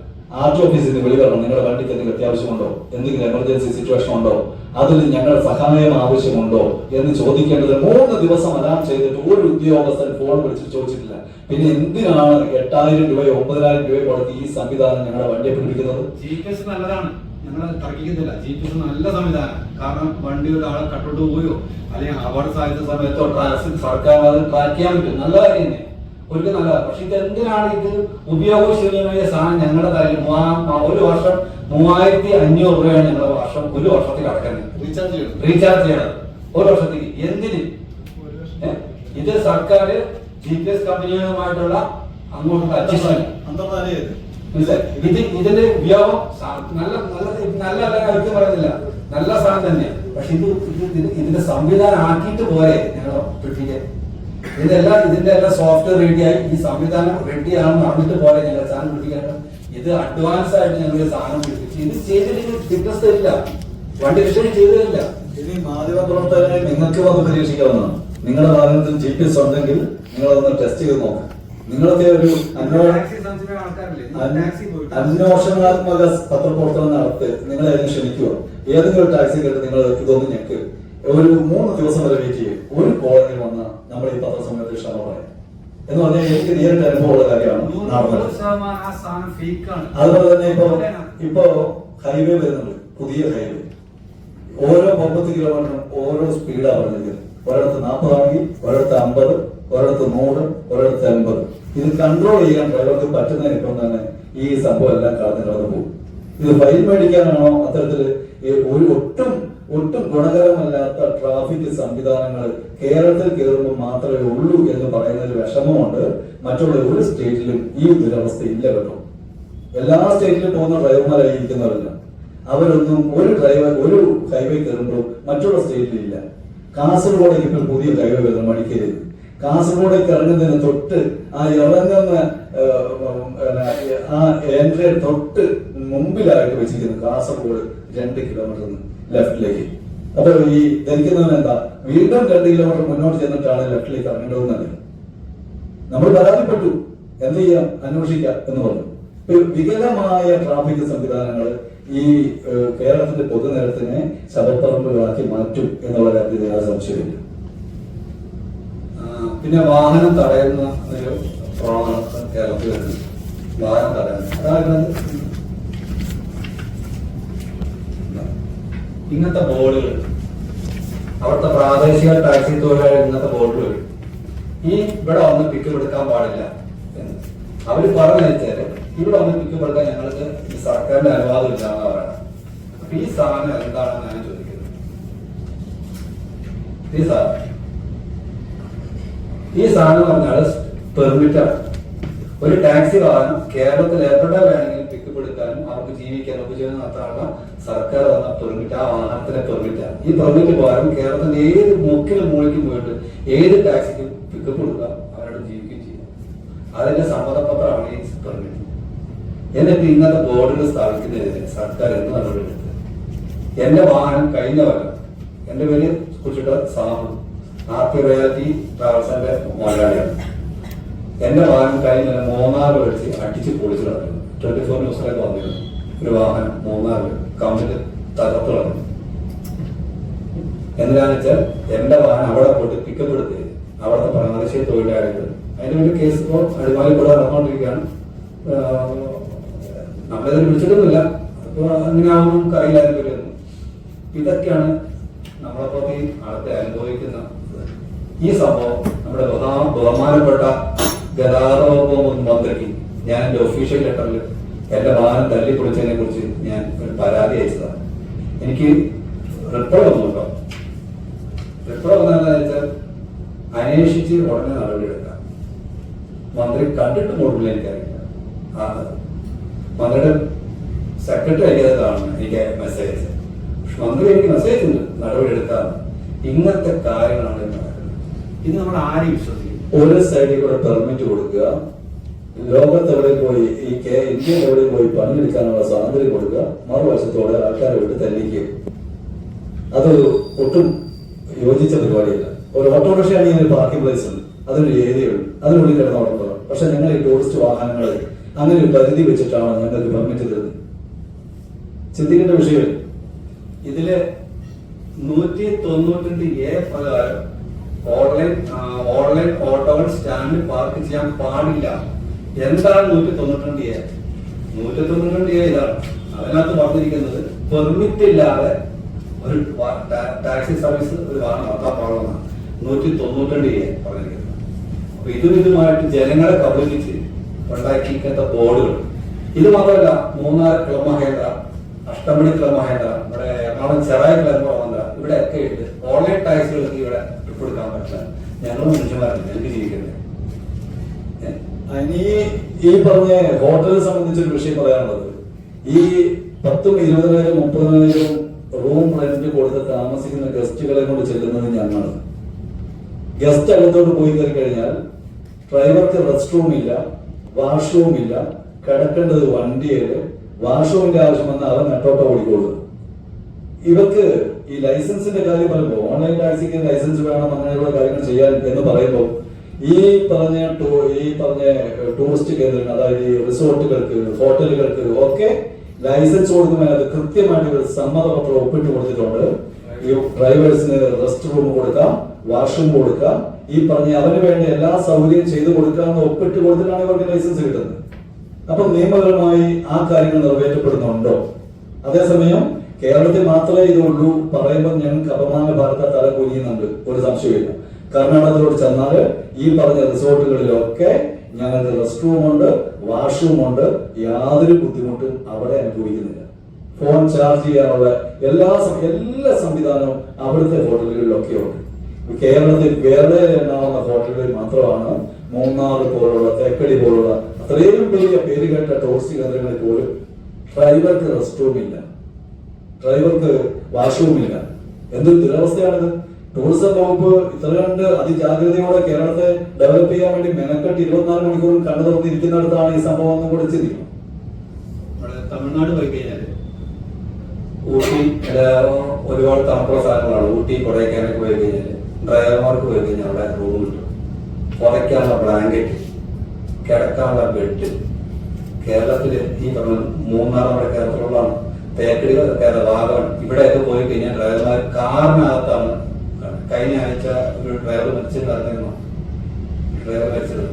RTO ഓഫീസിൽ നിന്ന് വെളിവരണം. നിങ്ങളുടെ വണ്ടിക്ക് എന്തെങ്കിലും അത്യാവശ്യമുണ്ടോ, എന്തെങ്കിലും എമർജൻസി സിറ്റുവേഷൻ ഉണ്ടോ, അതിൽ ഞങ്ങളുടെ സഹായം ആവശ്യമുണ്ടോ എന്ന് ചോദിക്കേണ്ടത് 3 ദിവസം അലാം ചെയ്തിട്ട് ഒരു ഉദ്യോഗസ്ഥൻ ഫോൺ വിളിച്ചിട്ട് ചോദിച്ചിട്ടില്ല. പിന്നെ എന്തിനാണ് 8000 രൂപയോ 9000 രൂപയോ കൊടുത്ത് ഈ സംവിധാനം ഞങ്ങളുടെ വണ്ടിയെ പിടിപ്പിക്കുന്നത്? GPS നല്ലതാണ്, ഞങ്ങൾ തർക്കിക്കുന്നില്ല. GPS നല്ല സംവിധാനം. കാരണം വണ്ടി ഒരാളെ കട്ടോട്ട് പോയോ അല്ലെങ്കിൽ അപകട സാധ്യത സമയത്തോ സർക്കാർ അത് ട്രാക്ക് ചെയ്യാൻ പറ്റും. നല്ല കാര്യം തന്നെ, ഒരിക്കലും നല്ലതാണ്. പക്ഷെ ഇത് എന്തിനാണ് ഇത് ഉപയോഗശൂന്യമായ സാധനം ഞങ്ങളുടെ കയ്യിൽ ഒരു വർഷം 3500 രൂപയാണ് ഞങ്ങളുടെ വർഷം ഒരു വർഷത്തിൽ അടക്കുന്നത്. റീചാർജ് ചെയ്യണം ഒരു വർഷത്തേക്ക്. എന്തിന്? ഇത് സർക്കാർ GPS കമ്പനികളുമായിട്ടുള്ള അങ്ങോട്ടുള്ള അഡ്ജസ്റ്റ്മെന്റ്. ഇതിന്റെ ഉപയോഗം നല്ല കാര്യം പറയുന്നില്ല, നല്ല സാധനം തന്നെയാണ്. പക്ഷെ ഇതിന്റെ സംവിധാനം ആക്കിയിട്ട് പോരെ ഞങ്ങൾ പിടിപ്പിക്കാൻ. ഇതിന്റെ എല്ലാം സോഫ്റ്റ്വെയർ റെഡിയായി ഈ സംവിധാനം റെഡിയാണെന്ന് അറിഞ്ഞിട്ട് പോലെ ഞങ്ങൾ സാധനം പിടിപ്പിക്കാൻ. ഇത് അഡ്വാൻസ് ആയിട്ട് ഞങ്ങൾ സാധനം പിടിപ്പിച്ച് ഇത് ചെയ്തില്ലെങ്കിൽ ഫിറ്റ്നസ് തരില്ല, വണ്ടി രജിസ്ട്രേഷൻ ചെയ്തു തരില്ല. ഇനി മാധ്യമപ്രവർത്തകരായി നിങ്ങൾക്ക് വന്ന് പരീക്ഷിക്കാവുന്നതാണ്. നിങ്ങളുടെ വാഹനത്തിൽ GPS ഉണ്ടെങ്കിൽ നിങ്ങളതൊന്ന് ടെസ്റ്റ് ചെയ്ത് നോക്കാം. നിങ്ങളൊക്കെ ഒരു അന്വേഷണാത്മക പത്രപ്രവർത്തനം നടത്തി നിങ്ങളെ ക്ഷണിക്കുക. ഏതെങ്കിലും ഒരു ടാക്സി കേട്ട് നിങ്ങൾ ഇതൊന്ന് ഞെക്ക്. ഒരു 3 ദിവസം വരെ വെയിറ്റ് ചെയ്യും. ഒരു കോളേജിൽ വന്ന നമ്മുടെ ഈ പത്രസമ്മേളനത്തിൽ ക്ഷമ പറയാം എന്ന് പറഞ്ഞാൽ എനിക്ക് നേരിട്ട് അനുഭവമുള്ള കാര്യമാണ് നടന്നത്. അതുപോലെ തന്നെ ഇപ്പോ ഹൈവേ വരുന്നുണ്ട്, പുതിയ ഹൈവേ. ഓരോ 30 കിലോമീറ്ററും ഓരോ സ്പീഡാണ് പറഞ്ഞിരിക്കുന്നത്. ഒരിടത്ത് 40 ആണെങ്കിൽ ഒരിടത്ത് 50, ഒരിടത്ത് 100, ഒരിടത്ത് 80. ഇത് കൺട്രോൾ ചെയ്യാൻ ഡ്രൈവർക്ക് പറ്റുന്നതിനിപ്പം തന്നെ ഈ സംഭവം എല്ലാം കടന്നു പോകും. ഇത് ഫൈൻ മേടിക്കാനാണോ അത്തരത്തില് ഒട്ടും ഗുണകരമല്ലാത്ത ട്രാഫിക് സംവിധാനങ്ങൾ കേരളത്തിൽ കയറുമ്പോൾ മാത്രമേ ഉള്ളൂ എന്ന് പറയുന്നതിൽ വിഷമമുണ്ട്. മറ്റുള്ള ഒരു സ്റ്റേറ്റിലും ഈ ദുരവസ്ഥ ഇല്ല കേട്ടോ. എല്ലാ സ്റ്റേറ്റിലും പോകുന്ന ഡ്രൈവർമാരായി ഇരിക്കുന്നവരല്ല. അവരൊന്നും ഒരു ഹൈവേ കയറുമ്പോൾ മറ്റുള്ള സ്റ്റേറ്റിലില്ല. കാസർഗോഡേക്ക് ഇപ്പോൾ പുതിയ ഹൈവേ വരുന്ന മടിക്കരുത്. കാസർഗോഡേക്ക് ഇറങ്ങുന്നതിന് തൊട്ട് ആ ഇറങ്ങുന്ന ആ എൻട്രി തൊട്ട് മുമ്പിലായിട്ട് വെച്ചിരിക്കുന്നു കാസർഗോഡ് 2 കിലോമീറ്റർ ലെഫ്റ്റിലേക്ക്. അപ്പൊ ഈ ധരിക്കുന്നവൻ എന്താ വീണ്ടും 2 കിലോമീറ്റർ മുന്നോട്ട് ചെന്നിട്ടാണ് ലെഫ്റ്റിലേക്ക് ഇറങ്ങേണ്ടതെന്നല്ല. നമ്മൾ പരാതിപ്പെട്ടു, എന്ത് ചെയ്യാം, അന്വേഷിക്കാം എന്ന് പറഞ്ഞു. വികലമായ ട്രാഫിക് സംവിധാനങ്ങൾ ഈ കേരളത്തിന്റെ പൊതുനിരത്തിനെ ശവപ്പറമ്പുകളാക്കി മാറ്റും എന്നുള്ള കാര്യത്തിൽ യാതൊരു സംശയമില്ല. പിന്നെ വാഹനം തടയുന്ന ഒരു പ്രവണത കേരളത്തിൽ വരുന്നുണ്ട്. വാഹനം തടയുന്നത് അതായത് ഇങ്ങനത്തെ ബോർഡുകൾ അവിടുത്തെ പ്രാദേശിക ടാക്സി തൊഴിലാളികൾ ഇങ്ങനത്തെ ബോർഡുകൾ വരും. ഇവിടെ വന്ന് പിക്കപ്പ് എടുക്കാൻ പാടില്ല എന്ന് അവര് പറഞ്ഞു വെച്ചാല് ഇവിടെ വന്ന് പിക്കപ്പ് എടുക്കാൻ ഞങ്ങൾക്ക് ഈ സർക്കാരിന്റെ അനുവാദം ഇല്ലാന്ന് പറയണം. അപ്പൊ ഈ സാധനം എന്താണെന്ന് ഞാൻ ചോദിക്കുന്നത്. ഈ സാധനം പറഞ്ഞാൽ പെർമിറ്റാണ്. ഒരു ടാക്സി വാഹനം കേരളത്തിൽ എവിടെ വേണമെങ്കിലും പിക്കപ്പ് എടുക്കാനും അവർക്ക് ജീവിക്കാനും ഉപജീവനം നടത്താനുള്ള സർക്കാർ തന്ന പെർമിറ്റ്, ആ വാഹനത്തിന്റെ പെർമിറ്റാണ്. ഈ പെർമിറ്റ് പ്രകാരം കേരളത്തിന്റെ ഏത് മുക്കിലും മൂളിക്കും പോയിട്ട് ഏത് ടാക്സിക്കും പിക്കപ്പ് കൊടുക്കാം, അവരോട് ജീവിക്കുകയും ചെയ്യാം. അതിന്റെ സമ്മതപത്രമാണ് ഈ പെർമിറ്റ്. എന്നിട്ട് ഇന്നത്തെ ബോർഡുകൾ സ്ഥാപിക്കുന്നതിന് സർക്കാർ എന്ന് നടപടിയെടുത്തത്. എന്റെ വാഹനം കഴിഞ്ഞ കൊല്ലം, എന്റെ പേര് കുറിച്ചിട്ട് സാഹു, RP റോയാലിറ്റി ട്രാവൽസിന്റെ മലയാളിയാണ്. എന്റെ വാഹനം കഴിഞ്ഞ 3 വെച്ച് അടിച്ച് പൊളിച്ചു കിടക്കുന്നു. 24 ന്യൂസിലൊക്കെ വന്നിരുന്നു. ഒരു വാഹനം 3 കമ്പിൽ തകർത്ത് കളഞ്ഞു. എന്താണെന്ന് വെച്ചാൽ എന്റെ വാഹനം അവിടെ പോയിട്ട് പിക്കപ്പ് എടുത്ത് അവിടുത്തെ പ്രാദേശിക തൊഴിലാളികൾ അതിന്റെ ഒരു കേസ് ഇപ്പോൾ അടിമാലി കൂടെ നടന്നുകൊണ്ടിരിക്കുകയാണ്. നമ്മളിതിൽ വിളിച്ചിട്ടൊന്നുമില്ല. അപ്പൊ അങ്ങനെ ആവുമ്പോൾ നമുക്ക് അറിയില്ല അതിന്റെ പേര്. ഇതൊക്കെയാണ് നമ്മളപ്പോ ഈ അടുത്ത് അനുഭവിക്കുന്ന ഈ സംഭവം. നമ്മുടെ ബഹുമാനപ്പെട്ട ഗതാഗത വകുപ്പ് മന്ത്രിക്ക് ഞാൻ എൻ്റെ ഒഫീഷ്യൽ ലെറ്ററിൽ എൻ്റെ വാഹനം തല്ലിപ്പൊളിച്ചതിനെ കുറിച്ച് ഞാൻ ഒരു പരാതി അയച്ചതാണ്. എനിക്ക് റിപ്ലൈ വന്നു കേട്ടോ. റിപ്ലൈ വന്നതെന്ന് വെച്ചാൽ അന്വേഷിച്ച് ഉടനെ നടപടിയെടുക്കാം. മന്ത്രി കണ്ടിട്ട് കൊടുക്കില്ല, എനിക്കറിയില്ല. മന്ത്രിയുടെ സെക്രട്ടറി അയക്കാതെ കാണുന്നു എനിക്ക് മെസ്സേജ് അയച്ചത്. പക്ഷെ മന്ത്രി എനിക്ക് മെസ്സേജ് ഉണ്ട് നടപടി എടുക്കാം. ഇങ്ങനത്തെ കാര്യങ്ങളാണ് നടക്കുന്നത്. ഇത് നമ്മൾ ആരെയും വിശ്വസിക്കും? ഒരു സൈഡിൽ കൂടെ പെർമിറ്റ് കൊടുക്കുക, ലോകത്ത് എവിടെ പോയി ഇന്ത്യയിൽ എവിടെ പോയി പണിയെടുക്കാനുള്ള സ്വാതന്ത്ര്യം കൊടുക്കുക, മറുവശത്തോടെ ആൾക്കാരെ വിട്ട് തല്ലിക്കുക. അത് ഒട്ടും യോജിച്ച പരിപാടിയല്ല. ഒരു ഓട്ടോറിക്ഷയാണ് ഒരു പാർക്കിംഗ് പ്ലേസ് ഉണ്ട്, അതിനൊരു ഏരിയ ഉണ്ട്, അതിനുള്ളിൽ കിടന്ന് ഓടുന്നത്. പക്ഷെ ഞങ്ങൾ ഈ ടൂറിസ്റ്റ് വാഹനങ്ങൾ അങ്ങനെ ഒരു പരിധി വെച്ചിട്ടാണ് ഞങ്ങൾക്ക് പെർമിറ്റ് തരുന്നത്. ചിന്തിക്കേണ്ട വിഷയം. ഇതില് 192A പ്രകാരം ഓൺലൈൻ ഓട്ടോകൾ സ്റ്റാൻഡിൽ പാർക്ക് ചെയ്യാൻ പാടില്ല. എന്താണ് 192A? 192A ഇതാണ്. അതിനകത്ത് പറഞ്ഞിരിക്കുന്നത് പെർമിറ്റ് ഇല്ലാതെ ഒരു ടാക്സി സർവീസ് ഒരു വാഹനം നടത്താൻ പാടുള്ളതാണ് 192A പറഞ്ഞിരിക്കുന്നത്. അപ്പൊ ഇതുമായിട്ട് ജനങ്ങളെ കബളിപ്പിച്ച് ഉണ്ടാക്കിയിരിക്കുന്ന ബോർഡുകൾ. ഇത് മാത്രമല്ല, മൂന്നാർ ക്ലബ് മഹേന്ദ്ര, അഷ്ടമണി ക്ലബ് മഹേന്ദ്ര, ഇവിടെ എറണാകുളം ചെറായ ക്ലബ് മഹേന്ദ്ര, ഇവിടെ ഒക്കെ ഉണ്ട്. ഓൺലൈൻ ടാക്സികൾക്ക് ഇവിടെ ട്രിപ്പ് എടുക്കാൻ പറ്റില്ല. ഞങ്ങൾ മനുഷ്യന്മാരല്ല, എനിക്ക് ജീവിക്കണ്ടേ? ഈ പറഞ്ഞ ഹോട്ടലിനെ സംബന്ധിച്ചൊരു വിഷയം പറയാനുള്ളത്, ഈ 10,000, 20,000, 30,000 റൂം റെന്റ് കൊടുത്ത് താമസിക്കുന്ന ഗസ്റ്റുകളെ കൊണ്ട് ചെല്ലുന്നത് ഞങ്ങളാണ്. ഗസ്റ്റ് അകത്തോട്ട് പോയി കയറി കഴിഞ്ഞാൽ ഡ്രൈവർക്ക് റെസ്റ്റ് റൂം ഇല്ല, വാഷ്റൂം ഇല്ല, കിടക്കേണ്ടത് വണ്ടിയില്. വാഷ്റൂമിന്റെ ആവശ്യം വന്നാൽ അവൻ നെട്ടോട്ടം ഓടിക്കൊള്ളുക. ഇവർക്ക് ഈ ലൈസൻസിന്റെ കാര്യം പറയുമ്പോൾ ഓൺലൈൻ ടാക്സിക്ക് ലൈസൻസ് വേണം, അങ്ങനെയുള്ള കാര്യങ്ങൾ ചെയ്യാൻ എന്ന് പറയുമ്പോൾ ഈ പറഞ്ഞ ടൂറിസ്റ്റ് കേന്ദ്രങ്ങൾ, അതായത് ഈ റിസോർട്ടുകൾക്ക്, ഹോട്ടലുകൾക്ക് ഒക്കെ ലൈസൻസ് കൊടുക്കുമ്പോൾ അത് കൃത്യമായിട്ട് ഇവർ സമ്മതപത്രം ഒപ്പിട്ട് കൊടുത്തിട്ടുണ്ട്. ഈ ഡ്രൈവേഴ്സിന് റെസ്റ്റ് റൂം കൊടുക്കാം, വാഷ്റൂം കൊടുക്കാം, ഈ പറഞ്ഞ അവന് വേണ്ട എല്ലാ സൗകര്യം ചെയ്തു കൊടുക്കാമെന്ന് ഒപ്പിട്ട് കൊടുത്തിട്ടാണ് ഇവർക്ക് ലൈസൻസ് കിട്ടുന്നത്. അപ്പൊ നിയമപരമായി ആ കാര്യങ്ങൾ നിറവേറ്റപ്പെടുന്നുണ്ടോ? അതേസമയം കേരളത്തിൽ മാത്രമേ ഇതുള്ളൂ പറയുമ്പോൾ ഞങ്ങൾക്ക് അപമാന ഭാരത തല കുനിയുന്നുണ്ട്, ഒരു സംശയമില്ല. കർണാടകത്തിലോട്ട് ചെന്നാല് ഈ പറഞ്ഞ റിസോർട്ടുകളിലൊക്കെ ഞങ്ങൾക്ക് റെസ്റ്റ് റൂം ഉണ്ട്, വാഷ്റൂം ഉണ്ട്. യാതൊരു ബുദ്ധിമുട്ടും അവിടെ അനുഭവിക്കുന്നില്ല. ഫോൺ ചാർജ് ചെയ്യാനുള്ള എല്ലാ സംവിധാനവും അവിടുത്തെ ഹോട്ടലുകളിലൊക്കെ ഉണ്ട്. കേരളത്തിൽ വേറെ എണ്ണാവുന്ന ഹോട്ടലുകളിൽ മാത്രമാണ് മൂന്നാർ പോലുള്ള, തേക്കടി പോലുള്ള അത്രയും വലിയ പേരുകേട്ട ടൂറിസ്റ്റ് കേന്ദ്രങ്ങളിൽ പോലും ഡ്രൈവർക്ക് റെസ്റ്റ് റൂം ഇല്ല, ഡ്രൈവർക്ക് വാഷ്റൂം ഇല്ല. എന്തൊരു ദുരവസ്ഥയാണിത്. ടൂറിസം വകുപ്പ് ഇത്ര കണ്ട് അതിജാഗ്രതയോടെ കേരളത്തെ ഡെവലപ്പ് ചെയ്യാൻ വേണ്ടി മെനക്കെട്ട് 24 മണിക്കൂറും കണ്ണു തുറന്നിരിക്കുന്നിടത്താണ് ഈ സംഭവം ഒന്നും കൂടെ ചിന്തിക്കണം. തമിഴ്നാട് പോയി കഴിഞ്ഞാല് ഊട്ടി ഒരുപാട് തണുപ്പുള്ള സ്ഥലങ്ങളാണ്. ഊട്ടി, കൊടൈക്കനാലൊക്കെ പോയി കഴിഞ്ഞാൽ ഡ്രൈവർമാർക്ക് പോയി കഴിഞ്ഞാൽ അവിടെ റൂം കിട്ടും, പുതയ്ക്കാനുള്ള ബ്ലാങ്കറ്റ്, കിടക്കാനുള്ള ബെഡ്. കേരളത്തില് ഈ പറഞ്ഞ മൂന്നാർ നമ്മുടെ കേരളത്തിലുള്ളതാണ്. തേക്കടി, വാഗമൺ, ഇവിടെയൊക്കെ പോയി കഴിഞ്ഞാൽ ഡ്രൈവർമാർ കാറിനകത്താണ്. കഴിഞ്ഞ ആഴ്ച ഒരു ഡ്രൈവർ മരിച്ചിട്ടുണ്ടായിരുന്നു. ഡ്രൈവർ മരിച്ചത്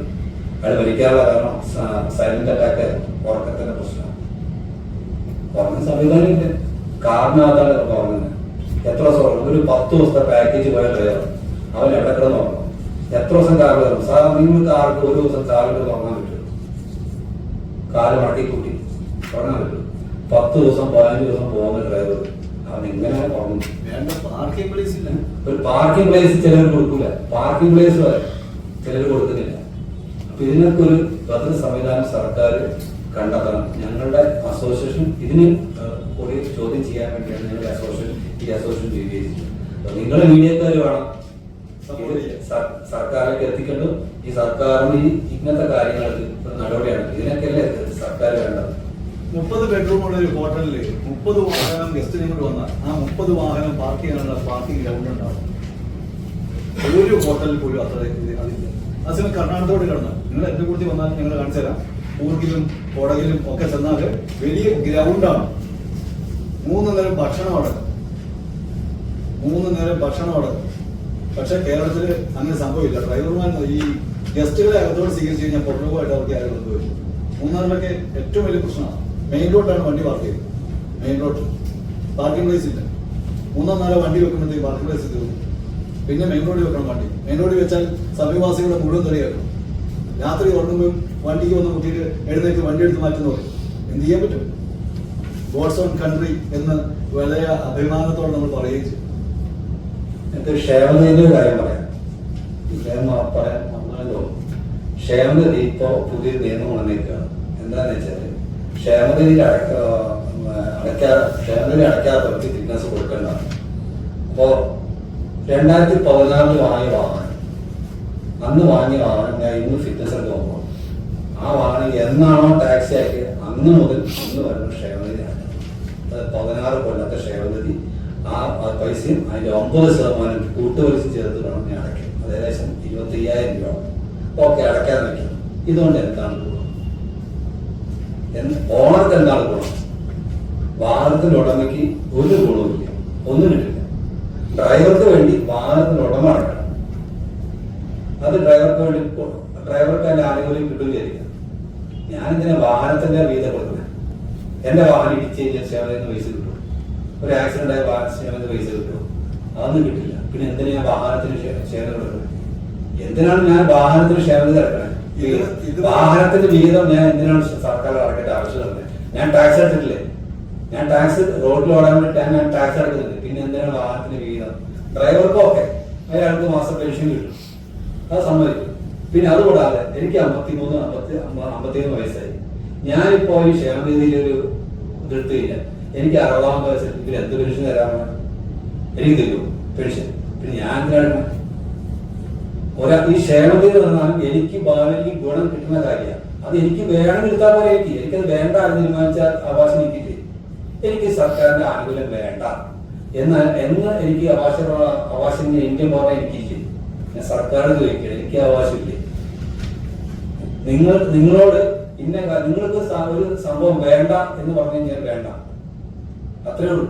അയാൾ മരിക്കാനുള്ള കാരണം സൈലന്റ് അറ്റാക്ക്, ഉറക്കത്തിന്റെ പ്രശ്നം. ഉറങ്ങുന്ന സംവിധാനം ഇല്ല, കാറിനകത്താണ് ഉറങ്ങുന്നത്. എത്ര ദിവസം? ഒരു 10 ദിവസത്തെ പാക്കേജ് പോയ ഡ്രൈവർ അവൻ എവിടെ കിടന്ന് ഉറങ്ങും? എത്ര ദിവസം കാറിൽ കയറും? സാധാരണ നിങ്ങൾക്ക് ആർക്ക് ഒരു ദിവസം കാറിൽ ഉറങ്ങാൻ പറ്റും? കാല് മടക്കി കൂട്ടി ഉറങ്ങാൻ പറ്റും? 10 ദിവസം 15 ദിവസം പോകുന്ന ഡ്രൈവർ അവൻ എങ്ങനെ ഉറങ്ങും? വേണ്ട പാർക്കിംഗ് പ്ലേസ് ഇല്ല. ഒരു പാർക്കിംഗ് പ്ലേസ് ചിലർ കൊടുക്കൂല, പാർക്കിംഗ് പ്ലേസ് വരെ ചിലർ കൊടുക്കുന്നില്ല. അപ്പൊ ഇതിനൊക്കെ ഒരു ഭദ്ര സംവിധാനം സർക്കാർ കണ്ടെത്തണം. ഞങ്ങളുടെ അസോസിയേഷൻ ഇതിന് കൂടി ചോദ്യം ചെയ്യാൻ വേണ്ടിയാണ് ഞങ്ങളുടെ ഈ അസോസിയേഷൻ രൂപീകരിച്ചത്. നിങ്ങൾ മീഡിയക്കാർ വേണം സർക്കാരിലേക്ക് എത്തിക്കേണ്ടത്. ഈ സർക്കാരിന് ഇങ്ങനത്തെ കാര്യങ്ങൾക്ക് ഒരു നടപടിയാണ്. ഇതിനൊക്കെയല്ലേ സർക്കാർ വേണ്ടത്. 30 ബെഡ്റൂമുള്ള ഒരു ഹോട്ടലില് 30 വാഹനം ഗസ്റ്റിനെ കൊണ്ട് വന്നാൽ ആ 30 വാഹനം പാർക്ക് ചെയ്യാനുള്ള പാർക്കിംഗ് ഗ്രൗണ്ട് ഉണ്ടാവും. ഒരു ഹോട്ടലിൽ പോലും അത്ര അതില്ല. അതേസമയം കർണാടകത്തോട് കിടന്ന് നിങ്ങൾ എന്റെ കൂടി വന്നാൽ ഞങ്ങൾ കാണിച്ചു തരാം. കൂർഗിലും കോടകിലും ഒക്കെ ചെന്നാല് വലിയ ഗ്രൗണ്ടാണ്. 3 നേരം ഭക്ഷണം അടക്കം. പക്ഷെ കേരളത്തില് അങ്ങനെ സംഭവമില്ല. ഡ്രൈവർമാർ ഈ ഗസ്റ്റുകളെ അകത്തോട് സ്വീകരിച്ചു കഴിഞ്ഞാൽ പുറത്തുപോയിട്ട് അവർക്ക് ആരും കൊണ്ടുപോയി. മൂന്നാറിലൊക്കെ ഏറ്റവും വലിയ പ്രശ്നമാണ്. മെയിൻ റോഡിലാണ് വണ്ടി പാർക്ക് ചെയ്യുന്നത്. മെയിൻ റോഡ് പാർക്കിംഗ് പ്ലേസ് ഇല്ല. 3-4 വണ്ടി വെക്കുമ്പോഴത്തേക്ക് പാർക്കിംഗ് പ്ലേസ് തീർന്നു. പിന്നെ മെയിൻ റോഡിൽ വെക്കണം വണ്ടി. മെയിൻ റോഡിൽ വെച്ചാൽ സമീപവാസികളുടെ മുഴുവൻ തെളിയാക്കണം. രാത്രി ഉറങ്ങുമ്പോൾ വണ്ടിക്ക് വന്ന് മുട്ടിയിട്ട് എഴുന്നേറ്റ് വണ്ടി എടുത്ത് മാറ്റുന്ന പറയും. എന്ത് ചെയ്യാൻ പറ്റും? ഗോഡ്സ് ഓൺ കൺട്രി എന്ന് വളരെ അഭിമാനത്തോടെ നമ്മൾ പറയുകയും ചെയ്യും. എനിക്ക് ക്ഷേമനിധിയുടെ ഒരു കാര്യം പറയാം. ഇദ്ദേഹം പറയാൻ വന്നാലോ, ക്ഷേമനിധി ഇപ്പോ പുതിയ നിയമം വന്നിരിക്കുകയാണ്. എന്താന്ന് വെച്ചാല് ക്ഷേമനിധി അടയ്ക്കാത്തവർക്ക് ഫിറ്റ്നസ് കൊടുക്കേണ്ടതാണ്. അപ്പോ 2014 വാങ്ങിയ വാഹനം, അന്ന് വാങ്ങിയ വാഹനം ഞാൻ ഇന്ന് ഫിറ്റ്നസ് എടുത്ത് നോക്കുമ്പോൾ ആ വാഹനം എന്നാണോ ടാക്സി ആക്കിയത് അന്ന് മുതൽ ഇന്ന് വരുന്ന ക്ഷേമനിധി അടയ്ക്കണം. 16 കൊല്ലത്തെ ക്ഷേമനിധി ആ പൈസയും അതിന്റെ 9% കൂട്ടുപലിശ ചേർത്ത് വേണം ഞാൻ അടയ്ക്കും. അത് ഏകദേശം 25,000 രൂപ. ഓക്കെ, അടയ്ക്കാൻ വയ്ക്കണം. ഇതുകൊണ്ട് എന്താണ് ഗുണം? ഓണർക്ക് എന്താണ് ഗുണം? വാഹനത്തിന്റെ ഉടമയ്ക്ക് ഒരു ഗുണവുമില്ല, ഒന്നും കിട്ടില്ല. ഡ്രൈവർക്ക് വേണ്ടി വാഹനത്തിന്റെ ഉടമ അടക്കണം. അത് ഡ്രൈവർക്ക് വേണ്ടി ഡ്രൈവർക്ക് അതിന്റെ ആനുകൂല്യം കിട്ടുകയായിരിക്കും. ഞാനിതിനെ വാഹനത്തിന്റെ വീതം കൊടുക്കുന്നത്. എന്റെ വാഹനം ഇടിച്ച് കഴിഞ്ഞാൽ ക്ഷേമത്തിന് പൈസ കിട്ടും. ഒരു ആക്സിഡന്റ് ആയ ക്ഷേമത്തിന് പൈസ കിട്ടും. അതൊന്നും കിട്ടില്ല. പിന്നെ എന്തിനാ ഞാൻ വാഹനത്തിന് ക്ഷേമം കൊടുക്കുന്നത്? എന്തിനാണ് ഞാൻ വാഹനത്തിന് ക്ഷേമം കിടക്കണേ? വാഹനത്തിന്റെ വിഹിതം ഞാൻ എന്തിനാണ് സർക്കാർ അടക്കേണ്ട ആവശ്യമുള്ളത്? ഞാൻ ടാക്സ് അടച്ചിട്ടില്ലേ? ഞാൻ ടാക്സ് റോഡിൽ ഓടാൻ വേണ്ടി ഞാൻ ടാക്സ് അടക്കുന്നുണ്ട്. പിന്നെ എന്തിനാണ് വാഹനത്തിന്റെ വിഹിതം? ഡ്രൈവർക്ക് ഓക്കെ, അയാൾക്ക് മാസം പെൻഷൻ കിട്ടും, അത് സമ്മതിക്കും. പിന്നെ അതുകൂടാതെ എനിക്ക് 53 വയസ്സായി. ഞാനിപ്പോ ഈ ക്ഷേമനിധിയിലൊരു ഇതെടുത്തു കഴിഞ്ഞാൽ എനിക്ക് 60 വയസ്സിൽ ഇവർ എന്ത് പെൻഷൻ തരാമോ? എനിക്ക് തരുമോ പെൻഷൻ? പിന്നെ ഞാൻ എന്തിനാണ് ഈ ക്ഷേമനിധി പറഞ്ഞാലും എനിക്ക് ഭാവിക്ക് ഗുണം കിട്ടുന്ന കാര്യമാണ്. അത് എനിക്ക് വേണം എടുത്താൽ പോലെ എനിക്കത് വേണ്ട എന്ന് തീരുമാനിച്ചാൽ അവകാശം എനിക്കില്ലേ? എനിക്ക് സർക്കാരിന്റെ ആനുകൂല്യം വേണ്ട എന്ന് എനിക്ക് അവകാശം എനിക്ക് പറഞ്ഞാൽ എനിക്കില്ലേ? ഞാൻ സർക്കാർ ചോദിക്കണം, എനിക്ക് അവകാശമില്ലേ? നിങ്ങളോട് നിങ്ങൾക്ക് ഒരു സംഭവം വേണ്ട എന്ന് പറഞ്ഞു കഴിഞ്ഞാൽ വേണ്ട, അത്രേ ഉള്ളൂ.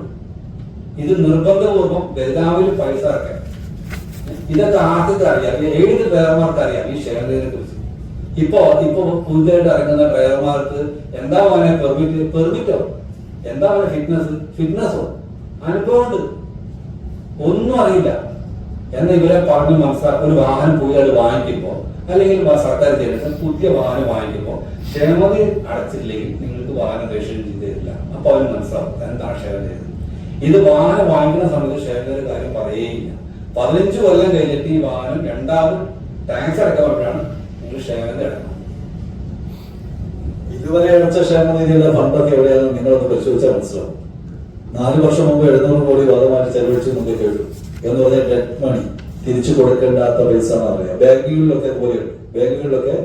ഇത് നിർബന്ധപൂർവ്വം ബദാവിൽ പൈസ ഇറക്കാൻ. ഇതൊക്കെ ആർക്കൊക്കെ അറിയാം? ഏത് ഡ്രൈവർമാർക്ക് അറിയാം ഈ ക്ഷേമനിധിയെ കുറിച്ച്? ഇപ്പൊ പുതിയതായിട്ട് ഇറങ്ങുന്ന ഡ്രൈവർമാർക്ക് എന്താ മോനെ പെർമിറ്റോ, എന്താ മോനെ ഫിറ്റ്നസോ അനുഭവമുണ്ട്, ഒന്നും അറിയില്ല. എന്ന് ഇവരെ പറഞ്ഞ് മനസ്സിലാക്കി ഒരു വാഹനം പുതിയതായിട്ട് വാങ്ങിക്കുമ്പോ അല്ലെങ്കിൽ സർക്കാർ ചെയ്യുന്ന പുതിയ വാഹനം വാങ്ങിക്കുമ്പോ ക്ഷേമനിധി അടച്ചില്ലെങ്കിൽ നിങ്ങൾക്ക് വാഹനം രജിസ്ട്രേഷൻ ചെയ്ത് തരില്ല. അപ്പൊ അവന് മനസ്സിലാവും എന്താണ് ക്ഷേമനിധി. ഇത് വാഹനം വാങ്ങിക്കുന്ന സമയത്ത് ക്ഷേമനിധിയുടെ കാര്യം പറയുകയില്ല. 15 കൊല്ലം കഴിഞ്ഞിട്ട് ഈ വാഹനം രണ്ടാമത് ടാക്സ് അടക്കപ്പെടുമ്പോഴാണ് നിങ്ങൾ ക്ഷേമനിധി അടക്കണം. ഇതുവരെ അടച്ച ക്ഷേമനിധിയുടെ ഫണ്ടൊക്കെ എവിടെയാണെന്ന് നിങ്ങളൊന്ന് പരിശോധിച്ചാൽ മനസ്സിലാവും. 4 വർഷം മുമ്പ് 700 കോടി വാദമാറ്റി ചെലവഴിച്ചു എന്നൊക്കെ കേട്ടു. എന്ന് പറഞ്ഞാൽ ഡെറ്റ് മണി, തിരിച്ചു കൊടുക്കേണ്ടാത്ത പൈസ എന്നറിയാം. ബാങ്കുകളിലൊക്കെ പോലെയുണ്ട്. ബാങ്കുകളിലൊക്കെ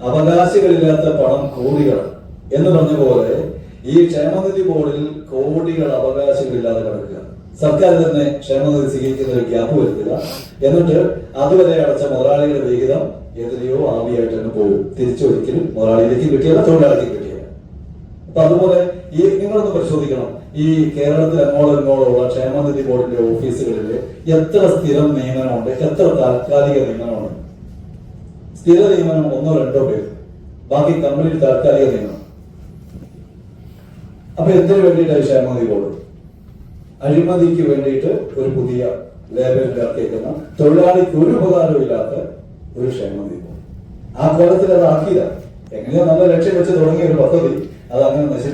അവകാശികളില്ലാത്ത പണം കോടികളാണ് എന്ന് പറഞ്ഞ പോലെ ഈ ക്ഷേമനിധി ബോർഡിൽ കോടികൾ അവകാശികളില്ലാതെ കിടക്കുക. സർക്കാർ തന്നെ ക്ഷേമനിധി സ്വീകരിക്കുന്ന ഒരു ഗ്യാപ്പ് വരുത്തില്ല. എന്നിട്ട് അതുവരെ അടച്ച മുതലാളികളുടെ വിഹിതം എതിരെയോ ആവിയായിട്ട് തന്നെ പോകും. തിരിച്ചൊരിക്കലും മുതലാളിയിലേക്ക് കിട്ടിയല്ല, തൊഴിലാളിക്ക് കിട്ടിയല്ല. അപ്പൊ അതുപോലെ ഈ നിങ്ങളൊന്ന് പരിശോധിക്കണം, ഈ കേരളത്തിൽ അങ്ങോളമിങ്ങോളമുള്ള ക്ഷേമനിധി ബോർഡിന്റെ ഓഫീസുകളിൽ എത്ര സ്ഥിരം നിയമനമുണ്ട്, എത്ര താൽക്കാലിക നിയമനമുണ്ട്? സ്ഥിര നിയമനം 1-2 പേര്, ബാക്കി കമ്പനിയിൽ താൽക്കാലിക നിയമനം. അപ്പൊ എന്തിനു വേണ്ടിയിട്ടാണ് ക്ഷേമനിധി ബോർഡ്? അഴിമതിക്ക് വേണ്ടിയിട്ട് ഒരു പുതിയ ലേബൽ ഇറക്കിയേക്കുന്ന, തൊഴിലാളിക്ക് ഒരു ഉപകാരവും ഇല്ലാത്ത ഒരു ക്ഷേമനിധി ബോർഡ്. ആ കോലത്തിൽ അത് ആക്കിയതാണ്. എങ്ങനെയോ നല്ല ലക്ഷ്യം വെച്ച് തുടങ്ങിയ ഒരു പദ്ധതി അത് അങ്ങനെ നശിച്ചു.